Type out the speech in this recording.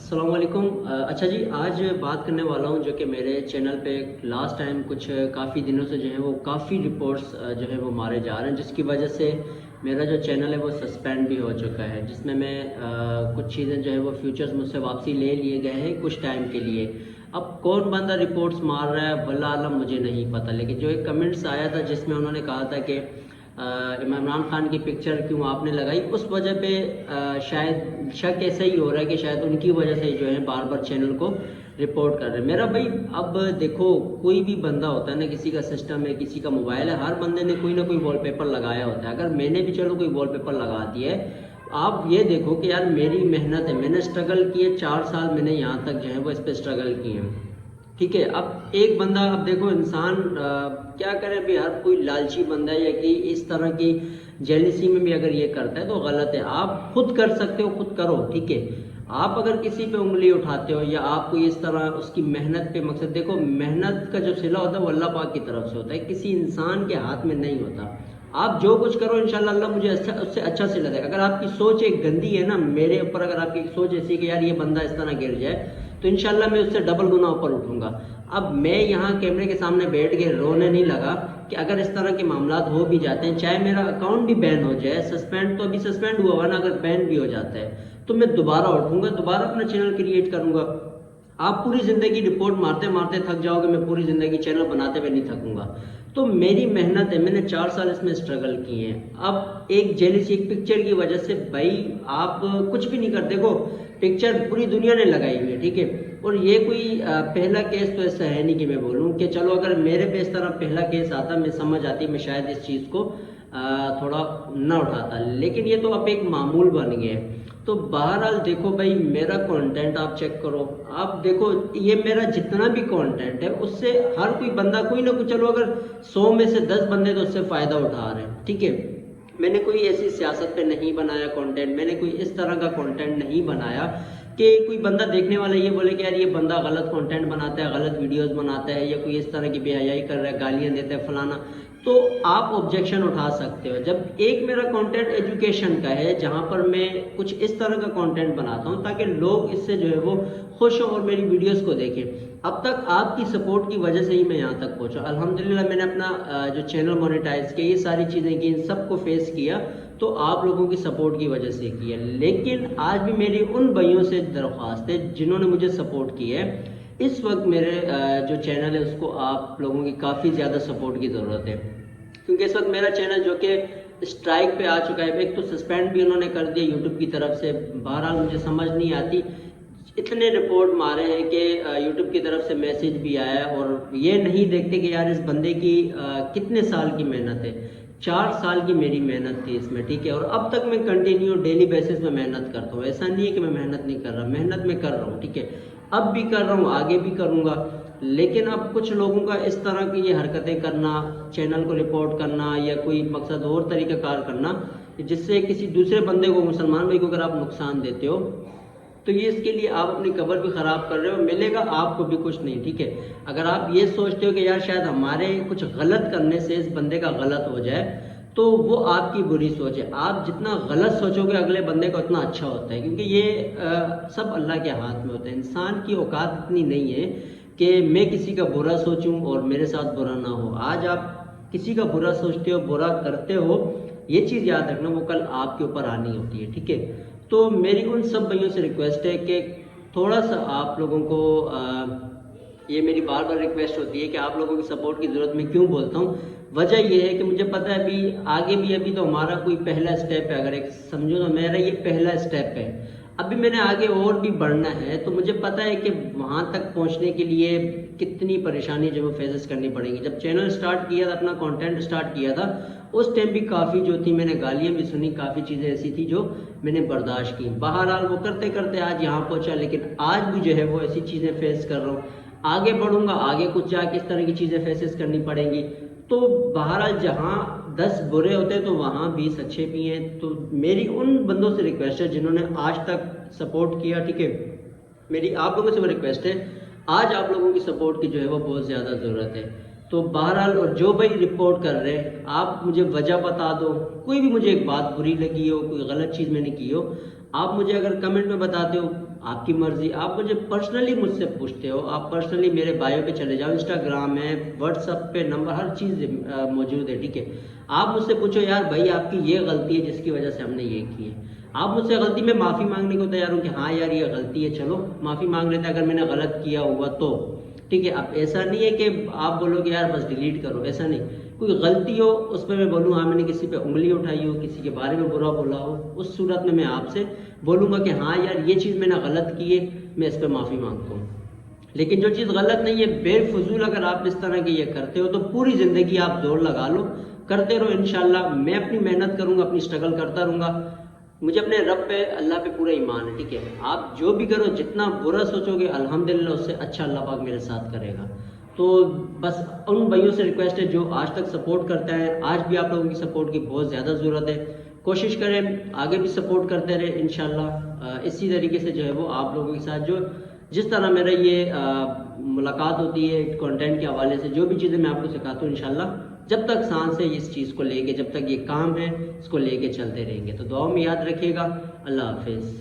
السلام علیکم۔ اچھا جی، آج بات کرنے والا ہوں جو کہ میرے چینل پہ لاسٹ ٹائم کچھ کافی دنوں سے جو ہے وہ کافی رپورٹس جو ہے وہ مارے جا رہے ہیں، جس کی وجہ سے میرا جو چینل ہے وہ سسپینڈ بھی ہو چکا ہے، جس میں کچھ چیزیں جو ہے وہ فیوچرز مجھ سے واپسی لے لیے گئے ہیں کچھ ٹائم کے لیے۔ اب کون بندہ رپورٹس مار رہا ہے واللہ عالم مجھے نہیں پتہ، لیکن جو ایک کمنٹس آیا تھا جس میں انہوں نے کہا تھا کہ عمران خان کی پکچر کیوں آپ نے لگائی، اس وجہ پہ شاید شک ایسا ہی ہو رہا ہے کہ شاید ان کی وجہ سے جو ہے بار بار چینل کو رپورٹ کر رہے ہیں۔ میرا بھائی اب دیکھو، کوئی بھی بندہ ہوتا ہے نا، کسی کا سسٹم ہے، کسی کا موبائل ہے، ہر بندے نے کوئی نہ کوئی وال پیپر لگایا ہوتا ہے۔ اگر میں نے بھی چلو کوئی وال پیپر لگا دیا ہے، آپ یہ دیکھو کہ یار میری محنت ہے، میں نے اسٹرگل کی ہے، 4 سال میں نے یہاں تک جو ہے وہ اس پہ اسٹرگل کی ہے، ٹھیک ہے۔ اب ایک بندہ، اب دیکھو انسان کیا کرے بھی، ہر کوئی لالچی بندہ ہے یا کہ اس طرح کی جیلسی میں بھی اگر یہ کرتا ہے تو غلط ہے۔ آپ خود کر سکتے ہو، خود کرو، ٹھیک ہے۔ آپ اگر کسی پہ انگلی اٹھاتے ہو یا آپ کو اس طرح اس کی محنت پہ، مقصد دیکھو محنت کا جو صلہ ہوتا ہے وہ اللہ پاک کی طرف سے ہوتا ہے، کسی انسان کے ہاتھ میں نہیں ہوتا۔ آپ جو کچھ کرو انشاءاللہ اللہ مجھے اس سے اچھا صلہ دے گا۔ اگر آپ کی سوچ ایک گندی ہے نا میرے اوپر، اگر آپ کی سوچ ایسی کہ یار یہ بندہ اس طرح گر جائے تو انشاءاللہ میں اس سے ڈبل گنا اوپر اٹھوں گا۔ اب میں یہاں کیمرے کے سامنے بیٹھ کے رونے نہیں لگا کہ اگر اس طرح کے معاملات ہو بھی جاتے ہیں، چاہے میرا اکاؤنٹ بھی بین ہو جائے، سسپینڈ تو ابھی سسپینڈ ہوا نا، اگر بین بھی ہو جاتا ہے تو میں دوبارہ اٹھوں گا، دوبارہ اپنا چینل کریٹ کروں گا۔ آپ پوری زندگی رپورٹ مارتے مارتے تھک جاؤ گے، میں پوری زندگی چینل بناتے ہوئے نہیں تھکوں گا۔ تو میری محنت ہے، میں نے 4 سال اس میں اسٹرگل کی ہیں۔ اب ایک جیلسی، ایک پکچر کی وجہ سے بھائی آپ کچھ بھی نہیں کرتے۔ دیکھو پکچر پوری دنیا نے لگائی ہوئی ہے، ٹھیک ہے، اور یہ کوئی پہلا کیس تو ایسا ہے نہیں کہ میں بولوں کہ چلو اگر میرے پہ اس طرح پہلا کیس آتا، میں سمجھ آتی، میں شاید اس چیز کو تھوڑا نہ اٹھاتا، لیکن یہ تو اب ایک معمول بن گیا ہے۔ تو بہرحال دیکھو بھائی، میرا کانٹینٹ آپ چیک کرو، آپ دیکھو یہ میرا جتنا بھی کانٹینٹ ہے اس سے ہر کوئی بندہ کوئی نہ کوئی، چلو اگر 100 میں سے 10 بندے تو اس سے فائدہ اٹھا رہے ہیں، ٹھیک ہے۔ میں نے کوئی ایسی سیاست پہ نہیں بنایا کانٹینٹ، میں نے کوئی اس طرح کا کانٹینٹ نہیں بنایا کہ کوئی بندہ دیکھنے والا یہ بولے کہ یار یہ بندہ غلط کانٹینٹ بناتا ہے، غلط ویڈیوز بناتا ہے، یا کوئی اس طرح کی بے حیائی کر رہا ہے، گالیاں دیتا ہے فلانا، تو آپ آبجیکشن اٹھا سکتے ہو۔ جب ایک میرا کانٹینٹ ایجوکیشن کا ہے، جہاں پر میں کچھ اس طرح کا کانٹینٹ بناتا ہوں تاکہ لوگ اس سے جو ہے وہ خوش ہوں اور میری ویڈیوز کو دیکھیں۔ اب تک آپ کی سپورٹ کی وجہ سے ہی میں یہاں تک پہنچا، الحمدللہ۔ میں نے اپنا جو چینل مونیٹائز کیا، یہ ساری چیزیں کی، ان سب کو فیس کیا تو آپ لوگوں کی سپورٹ کی وجہ سے کیا۔ لیکن آج بھی میری ان بھائیوں سے درخواست ہے جنہوں نے مجھے سپورٹ کی ہے، اس وقت میرے جو چینل ہے اس کو آپ لوگوں کی کافی زیادہ سپورٹ کی ضرورت ہے، کیونکہ اس وقت میرا چینل جو کہ اسٹرائک پہ آ چکا ہے، ایک تو سسپینڈ بھی انہوں نے کر دیا یوٹیوب کی طرف سے۔ بہرحال مجھے سمجھ نہیں آتی، اتنے رپورٹ مارے ہیں کہ یوٹیوب کی طرف سے میسج بھی آیا ہے، اور یہ نہیں دیکھتے کہ یار اس بندے کی کتنے سال کی محنت ہے۔ 4 سال کی میری محنت تھی اس میں، ٹھیک ہے، اور اب تک میں کنٹینیو ڈیلی بیسس میں محنت کرتا ہوں، ایسا نہیں ہے کہ میں محنت نہیں کر رہا، محنت میں کر رہا ہوں، ٹھیک ہے، اب بھی کر رہا ہوں، آگے بھی کروں گا۔ لیکن اب کچھ لوگوں کا اس طرح کی یہ حرکتیں کرنا، چینل کو رپورٹ کرنا یا کوئی مقصد اور طریقہ کار کرنا جس سے کسی دوسرے بندے کو، مسلمان بھائی کو اگر آپ نقصان دیتے ہو تو یہ اس کے لیے آپ اپنی قبر بھی خراب کر رہے ہو، ملے گا آپ کو بھی کچھ نہیں، ٹھیک ہے۔ اگر آپ یہ سوچتے ہو کہ یار شاید ہمارے کچھ غلط کرنے سے اس بندے کا غلط ہو جائے تو وہ آپ کی بری سوچ ہے۔ آپ جتنا غلط سوچو گے اگلے بندے کو اتنا اچھا ہوتا ہے، کیونکہ یہ سب اللہ کے ہاتھ میں ہوتا ہے۔ انسان کی اوقات اتنی نہیں ہے کہ میں کسی کا برا سوچوں اور میرے ساتھ برا نہ ہو۔ آج آپ کسی کا برا سوچتے ہو، برا کرتے ہو، یہ چیز یاد رکھنا وہ کل آپ کے اوپر آنی ہوتی ہے، ٹھیک ہے۔ تو میری ان سب بھائیوں سے ریکویسٹ ہے کہ تھوڑا سا آپ لوگوں کو یہ میری بار بار ریکویسٹ ہوتی ہے کہ آپ لوگوں کی سپورٹ کی ضرورت میں کیوں بولتا ہوں، وجہ یہ ہے کہ مجھے پتہ ہے ابھی آگے بھی، ابھی تو ہمارا کوئی پہلا اسٹیپ ہے، اگر ایک سمجھو تو میرا یہ پہلا اسٹیپ ہے، ابھی میں نے آگے اور بھی بڑھنا ہے، تو مجھے پتہ ہے کہ وہاں تک پہنچنے کے لیے کتنی پریشانی جو وہ فیسز کرنی پڑیں گی۔ جب چینل سٹارٹ کیا تھا، اپنا کانٹینٹ سٹارٹ کیا تھا، اس ٹائم بھی کافی جو تھی، میں نے گالیاں بھی سنی، کافی چیزیں ایسی تھی جو میں نے برداشت کی۔ بہرحال وہ کرتے کرتے آج یہاں پہنچا، لیکن آج بھی جو ہے وہ ایسی چیزیں فیس کر رہا ہوں، آگے بڑھوں گا، آگے کچھ جا کے اس طرح کی چیزیں فیسز کرنی پڑیں گی۔ تو بہرحال جہاں 10 برے ہوتے ہیں تو وہاں 20 اچھے بھی ہیں۔ تو میری ان بندوں سے ریکویسٹ ہے جنہوں نے آج تک سپورٹ کیا، ٹھیک ہے، میری آپ لوگوں سے وہ ریکویسٹ ہے، آج آپ لوگوں کی سپورٹ کی جو ہے وہ بہت زیادہ ضرورت ہے۔ تو بہرحال، اور جو بھائی رپورٹ کر رہے ہیں آپ مجھے وجہ بتا دو، کوئی بھی مجھے ایک بات بری لگی ہو، کوئی غلط چیز میں نے کی ہو، آپ مجھے اگر کمنٹ میں بتاتے ہو آپ کی مرضی. آپ مجھے پرسنلی مجھ سے پوچھتے ہو, آپ پرسنلی میرے بایو پہ چلے جاؤ, انسٹاگرام ہے, واٹس ایپ پہ نمبر, ہر چیز موجود ہے, ٹھیک ہے. آپ مجھ سے پوچھو یار بھائی آپ کی یہ غلطی ہے جس کی وجہ سے ہم نے یہ کی ہے. آپ مجھ سے غلطی میں معافی مانگنے کو تیار ہوں کہ ہاں یار یہ غلطی ہے, چلو معافی مانگ لیتے اگر میں نے غلط کیا ہوا تو, ٹھیک ہے. اب ایسا نہیں ہے کہ آپ بولو کہ یار بس ڈیلیٹ کرو, ایسا نہیں. کوئی غلطی ہو اس پہ میں بولوں ہاں میں نے کسی پہ انگلی اٹھائی ہو, کسی کے بارے میں برا بولا ہو, اس صورت میں آپ سے بولوں گا کہ ہاں یار یہ چیز میں نے غلط کی ہے, میں اس پہ معافی مانگتا ہوں. لیکن جو چیز غلط نہیں ہے, بے فضول اگر آپ اس طرح کی یہ کرتے ہو تو پوری زندگی آپ زور لگا لو, کرتے رہو. انشاءاللہ میں اپنی محنت کروں گا, اپنی اسٹرگل کرتا رہوں گا. مجھے اپنے رب پہ, اللہ پہ پورا ایمان ہے, ٹھیک ہے. آپ جو بھی کرو, جتنا برا سوچو گے الحمدللہ اس سے اچھا اللہ پاک میرے ساتھ کرے گا. تو بس ان بھائیوں سے ریکویسٹ ہے جو آج تک سپورٹ کرتے ہیں, آج بھی آپ لوگوں کی سپورٹ کی بہت زیادہ ضرورت ہے. کوشش کریں آگے بھی سپورٹ کرتے رہے انشاءاللہ. اسی طریقے سے جو ہے وہ آپ لوگوں کے ساتھ جو جس طرح میرا یہ ملاقات ہوتی ہے کنٹینٹ کے حوالے سے, جو بھی چیزیں میں آپ کو سکھاتا ہوں انشاءاللہ جب تک سانس ہے اس چیز کو لے کے, جب تک یہ کام ہے اس کو لے کے چلتے رہیں گے. تو دعاؤں میں یاد رکھیے گا. اللہ حافظ.